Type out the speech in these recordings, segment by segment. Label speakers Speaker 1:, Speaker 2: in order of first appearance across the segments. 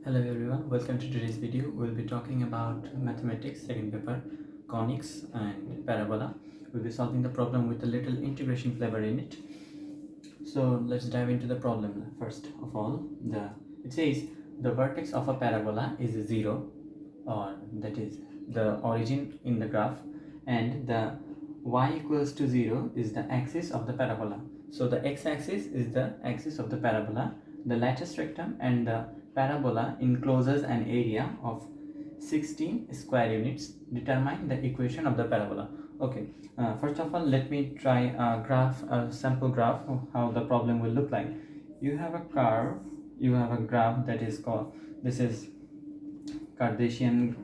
Speaker 1: Hello everyone, welcome to today's video. We'll be talking about mathematics, second paper, conics and parabola. We'll be solving the problem with a little integration flavor in it. So let's dive into the problem. First of all, it says the vertex of a parabola is 0, or that is the origin in the graph, and the y equals to 0 is the axis of the parabola. So the x-axis is the axis of the parabola, the latus rectum and the parabola encloses an area of 16 square units. Determine the equation of the parabola. Okay, first of all, let me try a sample graph of how the problem will look like. You have a curve, you have a graph that is called, this is Cartesian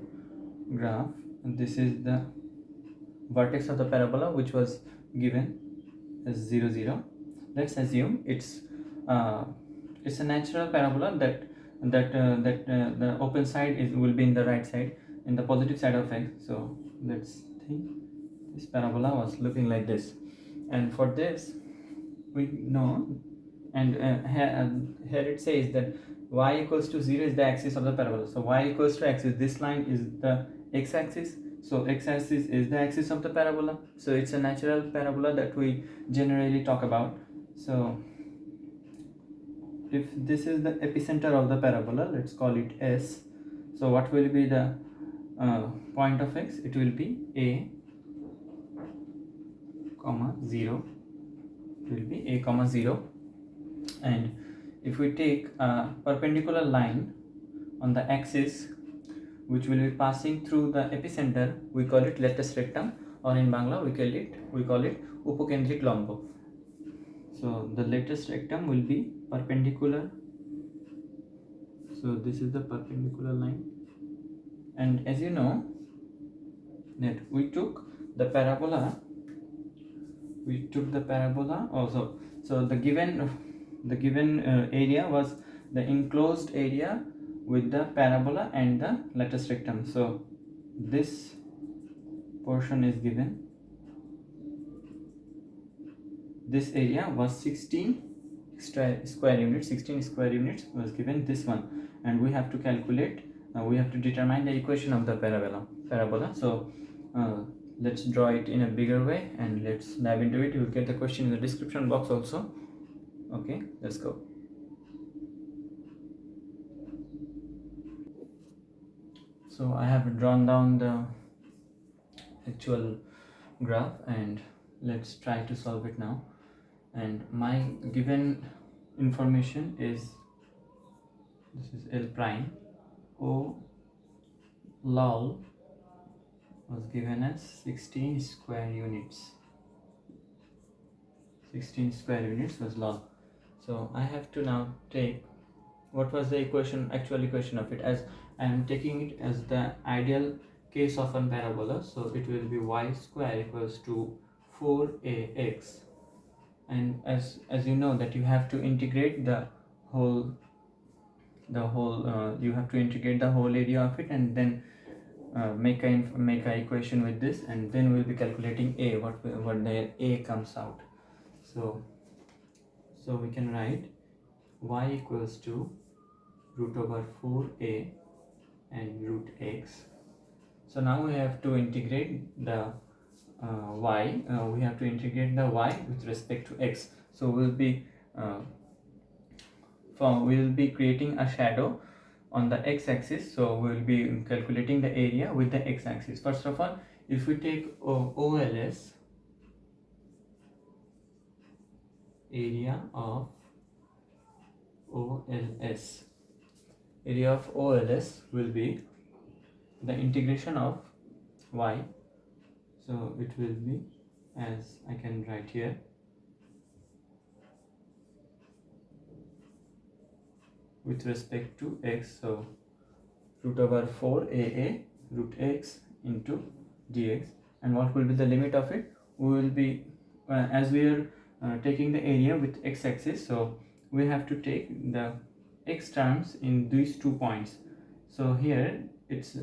Speaker 1: graph, and this is the vertex of the parabola, which was given as 0 0. Let's assume it's a natural parabola that the open side will be in the right side, in the positive side of x. So let's think this parabola was looking like this, and for this we know, and here it says that y equals to 0 is the axis of the parabola. So y equals to axis, this line is the x-axis, so x-axis is the axis of the parabola, so it's a natural parabola that we generally talk about. So if this is the epicenter of the parabola, let's call it S. So what will be the point of x? It will be a comma 0. It will be a comma 0. And if we take a perpendicular line on the axis which will be passing through the epicenter, we call it latus rectum, or in Bangla we call it upokendrik lombo. So the latus rectum will be perpendicular, so this is the perpendicular line, and as you know that we took the parabola also. So the given area was the enclosed area with the parabola and the latus rectum. So this portion is given, this area was 16 square units, 16 square units was given, this one, and we have to calculate, we have to determine the equation of the parabola. So let's draw it in a bigger way and let's dive into it. You will get the question in the description box also. Okay, let's go. So I have drawn down the actual graph and let's try to solve it now. And my given information is, this is L prime, O lol was given as 16 square units. 16 square units was lol. So I have to now take what was the actual equation of it, as I am taking it as the ideal case of a parabola. So it will be y square equals to 4ax, and as you know that you have to integrate the whole you have to integrate the whole area of it, and then make a equation with this, and then we'll be calculating a, what the a comes out. So we can write y equals to root over 4a and root x. So now we have to integrate the y, we have to integrate the y with respect to x. So we'll be creating a shadow on the x-axis. So we'll be calculating the area with the x-axis. First of all, if we take OLS, area of OLS will be the integration of y. So it will be, as I can write here, with respect to x. So root over 4a root x into dx. And what will be the limit of it? We will be, as we are taking the area with x-axis, so we have to take the x terms in these 2 points. So here it's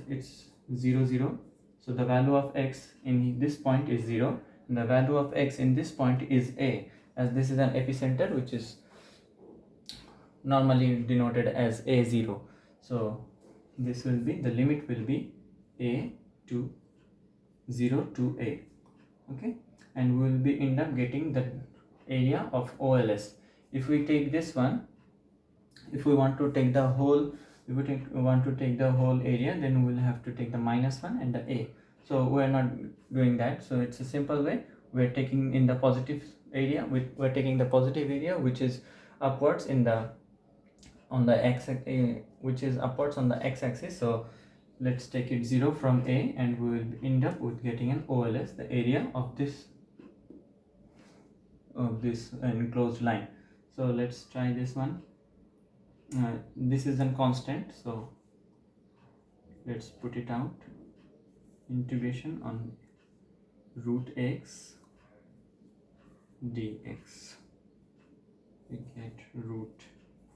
Speaker 1: 0 0, so the value of x in this point is 0, and the value of x in this point is a, as this is an epicenter which is normally denoted as a0. So this will be, the limit will be a to 0 to a. Okay, and we will be end up getting the area of OLS. If we take this one, if we want to take the whole, if we want to take the whole area, then we will have to take the -1 and the a. So we are not doing that. So it's a simple way. We are taking in the positive area, we are taking the positive area which is upwards in the on the x, which is upwards on the x-axis. So let's take it 0 from a, and we will end up with getting an OLS, the area of this enclosed line. So let's try this one. This is a constant, so let's put it out. Integration on root x dx, we get root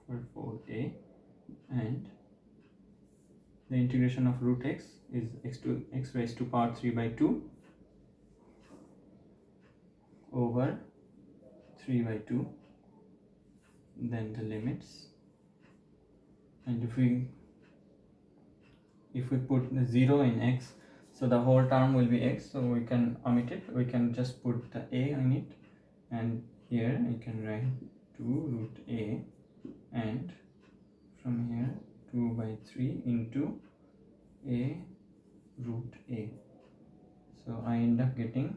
Speaker 1: for 4a, and the integration of root x is x raised to power 3 by 2 over 3 by 2, then the limits, and if we put the 0 in x, so the whole term will be x, so we can omit it. We can just put the a in it, and here you can write 2 root a, and from here 2 by 3 into a root a. So I end up getting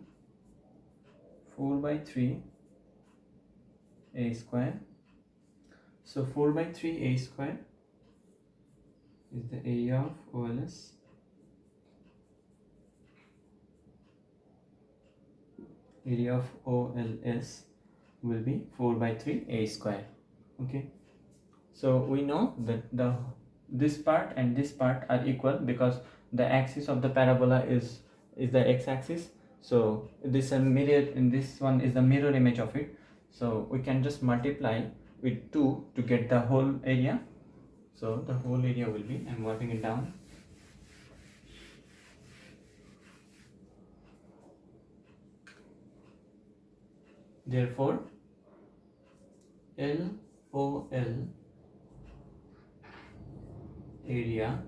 Speaker 1: 4 by 3 a square. So 4 by 3 a square is the area of OLS. Area of OLS will be 4 by 3 a square. Okay, so we know that this part and this part are equal because the axis of the parabola is the x-axis. So this mirror, in this one is the mirror image of it. So we can just multiply with 2 to get the whole area. So the whole area will be, I'm writing it down, therefore LOL area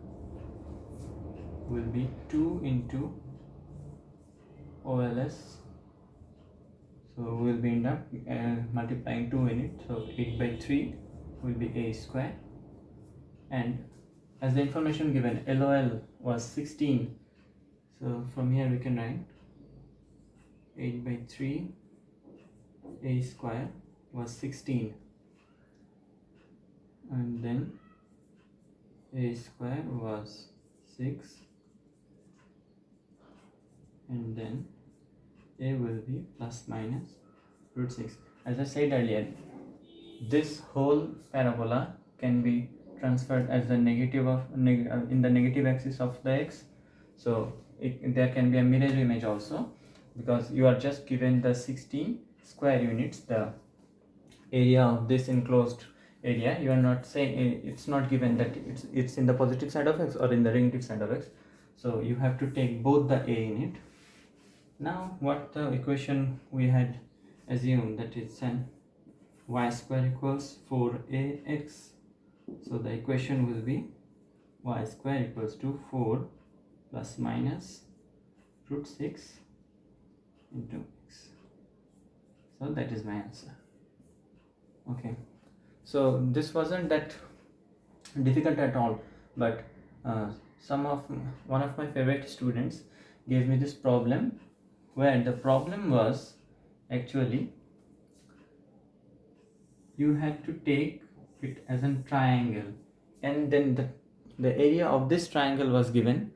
Speaker 1: will be 2 into OLS. So we will be end up multiplying 2 in it. So 8 by 3 will be a square, and as the information given, LOL was 16. So from here we can write 8 by 3 a square was 16, and then a square was 6, and then a will be plus minus root 6. As I said earlier, this whole parabola can be transferred as the negative of in the negative axis of the x. So there can be a mirror image also, because you are just given the 16 square units, the area of this enclosed area. You are not saying, it's not given that it's in the positive side of x or in the negative side of x. So you have to take both the a in it. Now what the equation we had assumed, that it's an y square equals 4ax. So the equation will be y square equals to 4 plus minus root 6 into x. So that is my answer. Okay, so this wasn't that difficult at all, but one of my favorite students gave me this problem, where the problem was actually you had to take it as a triangle, and then the area of this triangle was given.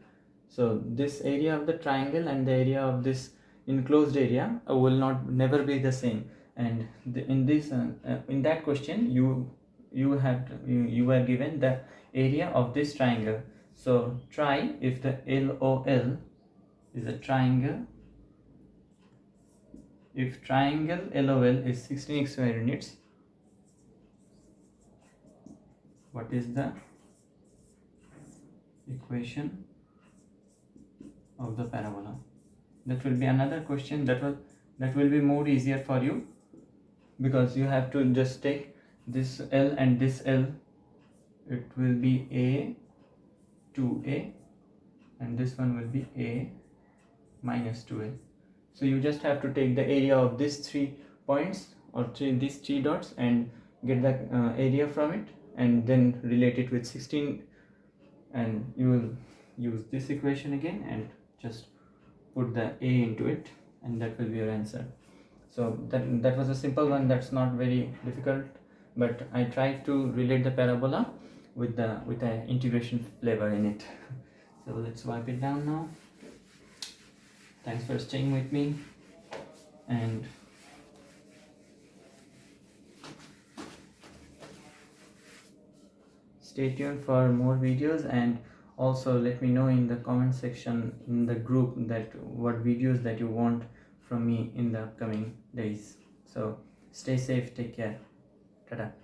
Speaker 1: So this area of the triangle and the area of this enclosed area will never be the same, and in that question you were given the area of this triangle. So try if the LOL is a triangle. If triangle LOL is 16 square units, what is the equation of the parabola? That will be another question that will be more easier for you, because you have to just take this L and this L it will be a 2a, and this one will be a minus 2a. So you just have to take the area of these 3 points, or these 3 dots, and get the area from it, and then relate it with 16, and you will use this equation again and just put the a into it, and that will be your answer. So that was a simple one. That's not very difficult, but I tried to relate the parabola with the integration flavor in it. So let's wipe it down now. Thanks for staying with me, and stay tuned for more videos, and also let me know in the comment section in the group that what videos that you want from me in the upcoming days. So stay safe, take care, ta-ta.